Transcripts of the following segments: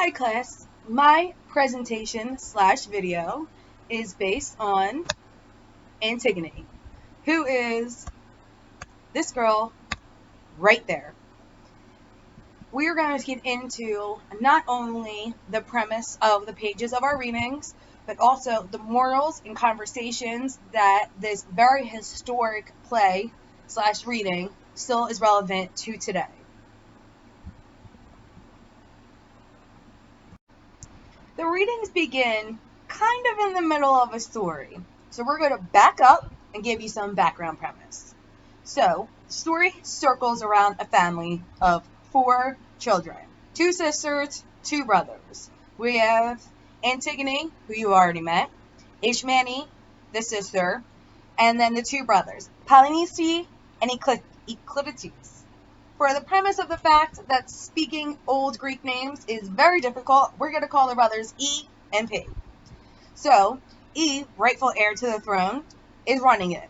Hi class, my presentation / video is based on Antigone, who is this girl right there. We are going to get into not only the premise of the pages of our readings, but also the morals and conversations that this very historic play / reading still is relevant to today. The readings begin kind of in the middle of a story. So we're going to back up and give you some background premise. So the story circles around a family of 4 children, 2 sisters, 2 brothers. We have Antigone, who you already met, Ishmani, the sister, and then the 2 brothers, Polynice and Eclipses. For the premise of the fact that speaking old Greek names is very difficult, we're going to call the brothers E and P. So, E, rightful heir to the throne, is running it.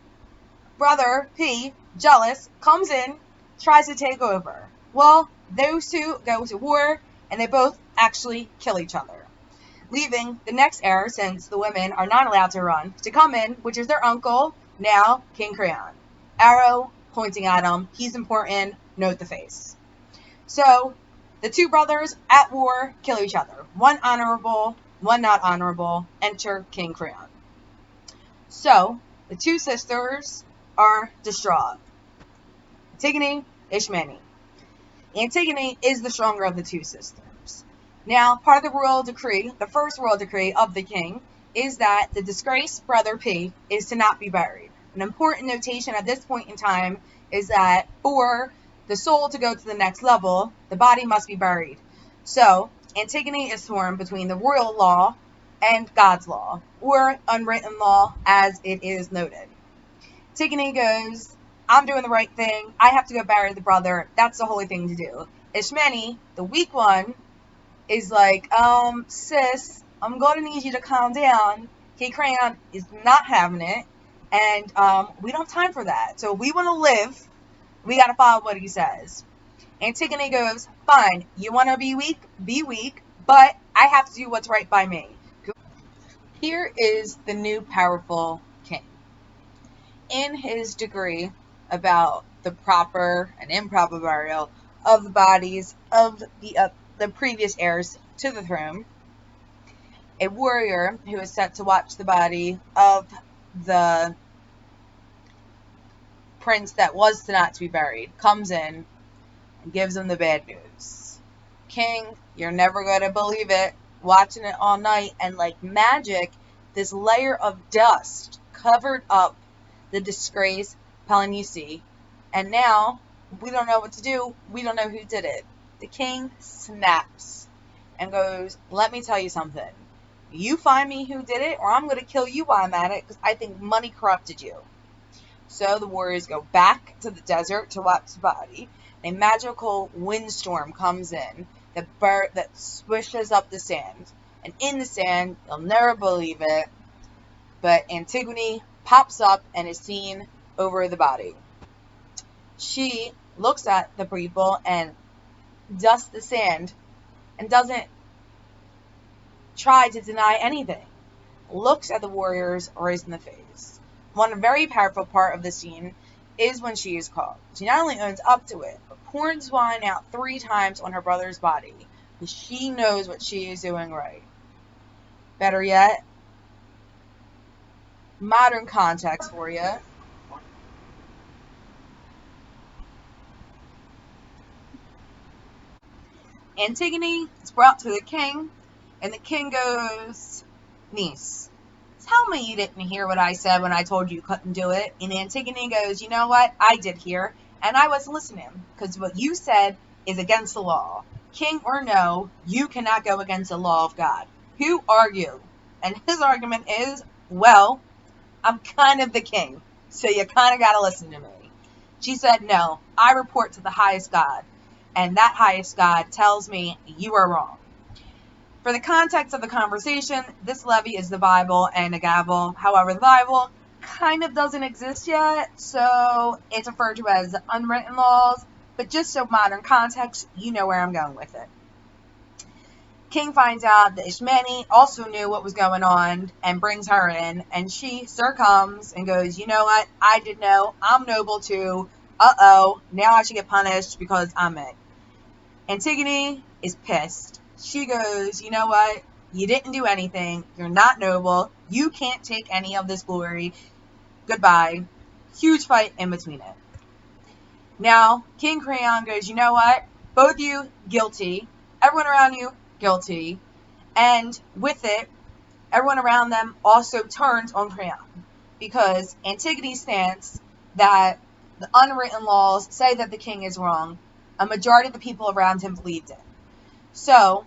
Brother P, jealous, comes in, tries to take over. Well, those 2 go to war, and they both actually kill each other, leaving the next heir, since the women are not allowed to run, to come in, which is their uncle, now King Creon. Arrow pointing at him. He's important. Note the face. So the 2 brothers at war kill each other. One honorable, one not honorable. Enter King Creon. So the 2 sisters are distraught. Antigone, Ishmani. Antigone is the stronger of the 2 sisters. Now, part of the royal decree, the first royal decree of the king, is that the disgraced brother P is to not be buried. An important notation at this point in time is that for the soul to go to the next level, the body must be buried. So Antigone is torn between the royal law and God's law, or unwritten law, as it is noted. Antigone goes, I'm doing the right thing. I have to go bury the brother. That's the holy thing to do. Ishmani, the weak one, is like, sis, I'm going to need you to calm down. King Creon is not having it. And we don't have time for that. So if we want to live, we got to follow what he says. Antigone goes, fine, you want to be weak, but I have to do what's right by me. Here is the new powerful king. In his decree about the proper and improper burial of the bodies of the previous heirs to the throne, a warrior who is set to watch the body of the prince that was not to be buried comes in and gives him the bad news. King, you're never going to believe it. Watching it all night, and like magic, this layer of dust covered up the disgraced Polynice, and now we don't know what to do. We don't know who did it. The king snaps and goes, let me tell you something. You find me who did it, or I'm going to kill you while I'm at it, because I think money corrupted you. So the warriors go back to the desert to watch the body. A magical windstorm comes in that swishes up the sand. And in the sand, you'll never believe it, but Antigone pops up and is seen over the body. She looks at the people and dusts the sand and doesn't try to deny anything. Looks at the warriors right in the face. One very powerful part of the scene is when she is called. She not only owns up to it, but pours wine out 3 times on her brother's body, because she knows what she is doing right. Better yet, modern context for you. Antigone is brought to the king, and the king goes, niece, tell me you didn't hear what I said when I told you couldn't do it. And Antigone goes, you know what? I did hear, and I was listening, because what you said is against the law. King or no, you cannot go against the law of God. Who are you? And his argument is, well, I'm kind of the king, so you kind of got to listen to me. She said, no, I report to the highest God, and that highest God tells me you are wrong. For the context of the conversation, this levy is the Bible and a gavel. However, the Bible kind of doesn't exist yet, so it's referred to as unwritten laws, but just so modern context, you know where I'm going with it. King finds out that Ishmani also knew what was going on and brings her in, and she succumbs and goes, you know what, I did know, I'm noble too, now I should get punished because I'm it. Antigone is pissed. She goes, you know what, you didn't do anything, you're not noble, you can't take any of this glory, goodbye. Huge fight in between it. Now, King Creon goes, you know what, both you guilty, everyone around you guilty, and with it, everyone around them also turns on Creon, because Antigone stance that the unwritten laws say that the king is wrong, a majority of the people around him believed it. So,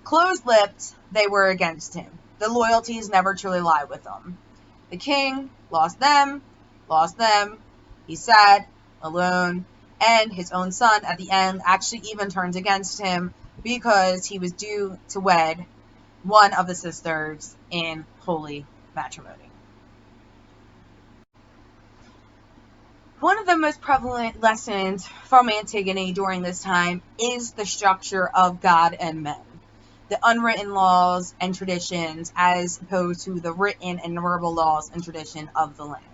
closed-lipped, they were against him. The loyalties never truly lie with them. The king lost them, he's sad, alone, and his own son at the end actually even turns against him because he was due to wed one of the sisters in holy matrimony. One of the most prevalent lessons from Antigone during this time is the structure of God and men, the unwritten laws and traditions as opposed to the written and verbal laws and tradition of the land.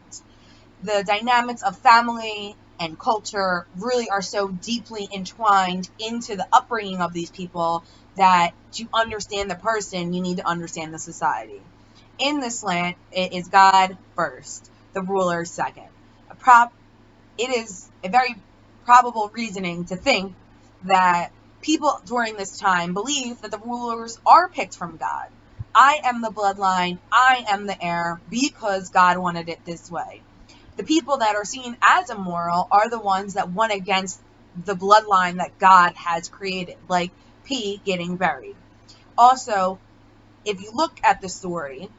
The dynamics of family and culture really are so deeply entwined into the upbringing of these people that to understand the person, you need to understand the society. In this land, it is God first, the ruler second. It is a very probable reasoning to think that people during this time believe that the rulers are picked from God. I am the bloodline, I am the heir, because God wanted it this way. The people that are seen as immoral are the ones that went against the bloodline that God has created, like P getting buried. Also, if you look at the story,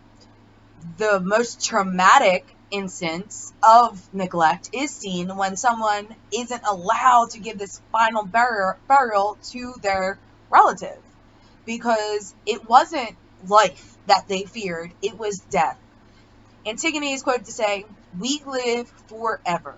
the most traumatic instance of neglect is seen when someone isn't allowed to give this final burial to their relative, because it wasn't life that they feared, it was death. Antigone is quoted to say, "We live forever."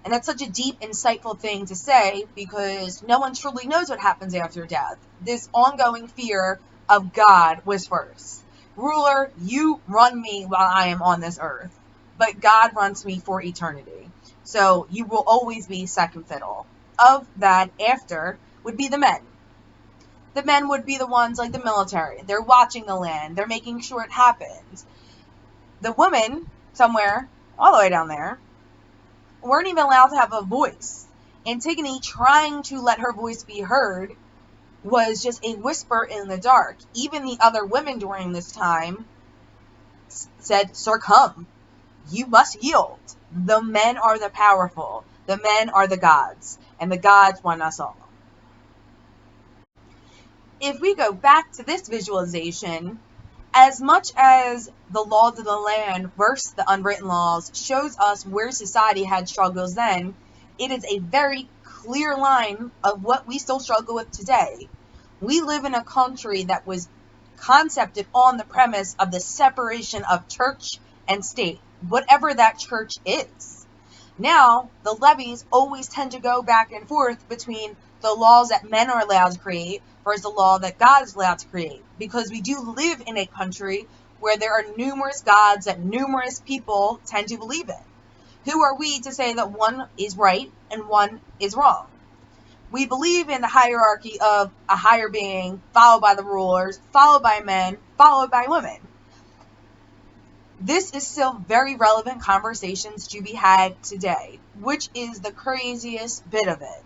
And that's such a deep, insightful thing to say because no one truly knows what happens after death. This ongoing fear of God was first. Ruler, you run me while I am on this earth, but God runs me for eternity. So you will always be second fiddle. Of that, after would be the men. The men would be the ones like the military. They're watching the land. They're making sure it happens. The women, somewhere, all the way down there, weren't even allowed to have a voice. Antigone trying to let her voice be heard was just a whisper in the dark. Even the other women during this time said, succumb. You must yield. The men are the powerful. The men are the gods. And the gods want us all. If we go back to this visualization, as much as the laws of the land versus the unwritten laws shows us where society had struggles then, it is a very clear line of what we still struggle with today. We live in a country that was concepted on the premise of the separation of church and state, whatever that church is. Now, the levies always tend to go back and forth between the laws that men are allowed to create versus the law that God is allowed to create. Because we do live in a country where there are numerous gods that numerous people tend to believe in. Who are we to say that one is right and one is wrong? We believe in the hierarchy of a higher being, followed by the rulers, followed by men, followed by women. This is still very relevant conversations to be had today, which is the craziest bit of it.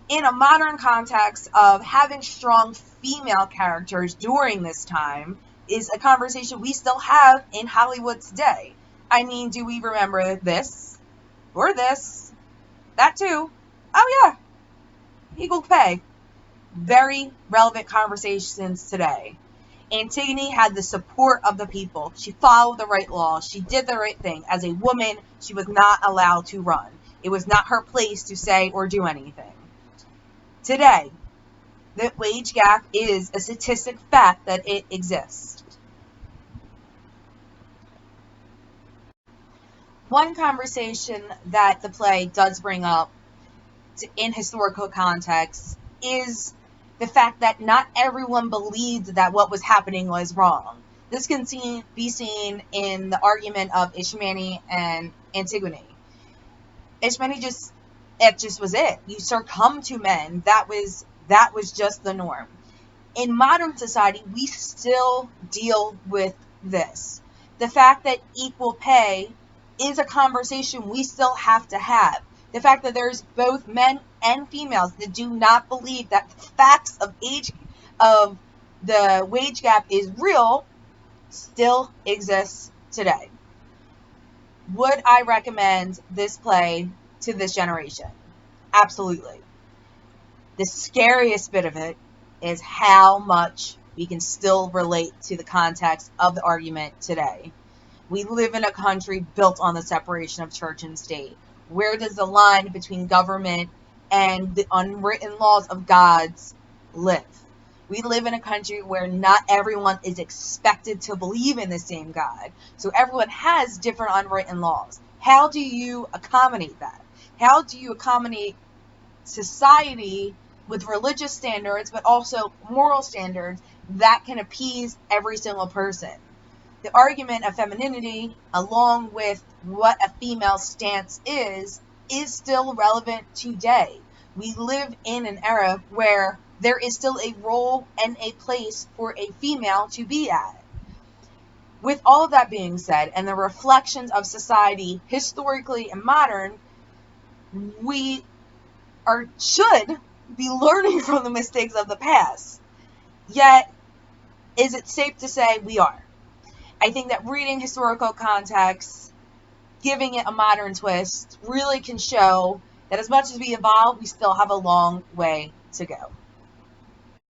In a modern context of having strong female characters during this time is a conversation we still have in Hollywood today. I mean, do we remember this? Or this? That too? Oh yeah. Equal pay. Very relevant conversations today. Antigone had the support of the people. She followed the right laws. She did the right thing. As a woman, she was not allowed to run. It was not her place to say or do anything. Today, the wage gap is a statistic fact that it exists. One conversation that the play does bring up in historical context is the fact that not everyone believed that what was happening was wrong. This can be seen in the argument of Ishmani and Antigone. Ishmani just was it. You succumb to men. That was just the norm. In modern society, we still deal with this. The fact that equal pay is a conversation we still have to have. The fact that there's both men and females that do not believe that the facts of the wage gap is real still exists today. Would I recommend this play to this generation? Absolutely. The scariest bit of it is how much we can still relate to the context of the argument today. We live in a country built on the separation of church and state. Where does the line between government and the unwritten laws of God's live? We live in a country where not everyone is expected to believe in the same God. So everyone has different unwritten laws. How do you accommodate that? How do you accommodate society with religious standards, but also moral standards that can appease every single person? The argument of femininity, along with what a female stance is still relevant today. We live in an era where there is still a role and a place for a female to be at. With all of that being said, and the reflections of society historically and modern, we should be learning from the mistakes of the past. Yet, is it safe to say we are? I think that reading historical context, giving it a modern twist, really can show that as much as we evolve, we still have a long way to go.